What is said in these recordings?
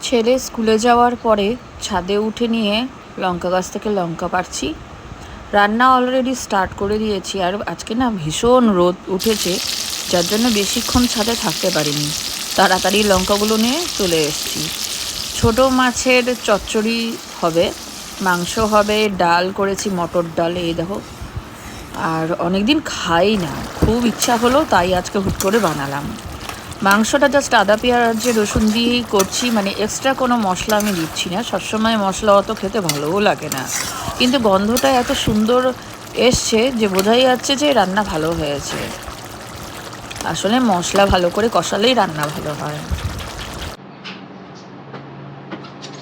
ছেলে স্কুলে যাওয়ার পরে ছাদে উঠে নিয়ে লঙ্কা গাছ থেকে লঙ্কা পাড়ছি। রান্না অলরেডি স্টার্ট করে দিয়েছি, আর আজকে না ভীষণ রোদ উঠেছে, যার জন্য বেশিক্ষণ ছাদে থাকতে পারিনি। তাড়াতাড়ি লঙ্কাগুলো নিয়ে চলে এসেছি। ছোট মাছের চচ্চড়ি হবে, মাংস হবে, ডাল করেছি মটর ডাল, এই দেখো। আর অনেকদিন খাই না, খুব ইচ্ছা হলো তাই আজকে হুট করে বানালাম। মাংসটা জাস্ট আদা পেঁয়াজ রসুন দিয়েই করছি, মানে এক্সট্রা কোনো মশলা আমি দিচ্ছি না। সবসময় মশলা অত খেতে ভালোও লাগে না, কিন্তু গন্ধটা এত সুন্দর এসছে যে বোঝাই যাচ্ছে যে রান্না ভালো হয়েছে। আসলে মশলা ভালো করে কষালেই রান্না ভালো হয়।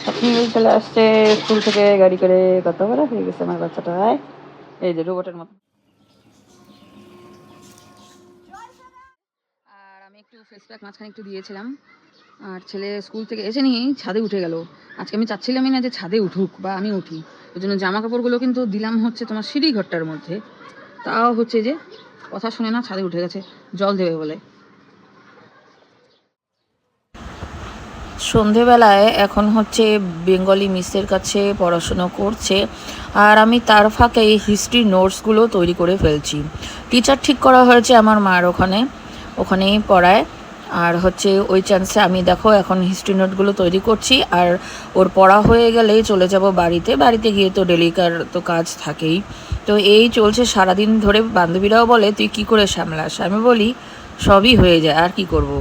আপনি চলে আসছে স্কুল থেকে গাড়ি করে, কত বড় হয়ে গেছে আমার বাচ্চাটা, এই যে রোবটের মতো। আর আমি একটু ফেস প্যাক মাঝখানে একটু দিয়েছিলাম, আর ছেলে স্কুল থেকে এসে নিয়েই ছাদে উঠে গেল। আজকে আমি চাচ্ছিলামই না যে ছাদে উঠুক বা আমি উঠি, ওই জন্য জামা কাপড়গুলো কিন্তু দিলাম হচ্ছে তোমার সিঁড়ি ঘরটার মধ্যে। তাও হচ্ছে যে কথা শুনে না, ছাদে উঠে গেছে জল দেবে বলে। সন্ধেবেলায় এখন হচ্ছে বেঙ্গলি মিসের কাছে পড়াশুনো করছে, আর আমি তার ফাঁকে এই হিস্ট্রি নোটসগুলো তৈরি করে ফেলছি। টিচার ঠিক করা হয়েছে আমার মার ওখানেই পড়ায়। আর হচ্ছে ওই চান্সে আমি দেখো এখন হিস্ট্রি নোটগুলো তৈরি করছি, আর ওর পড়া হয়ে গেলেই চলে যাব বাড়িতে গিয়ে তো ডেলিকার তো কাজ থাকেই। তো এই চলছে সারাদিন ধরে। বান্ধবীরাও বলে তুই কি করে সামলাস, আমি বলি সবই হয়ে যায়, আর কি করব।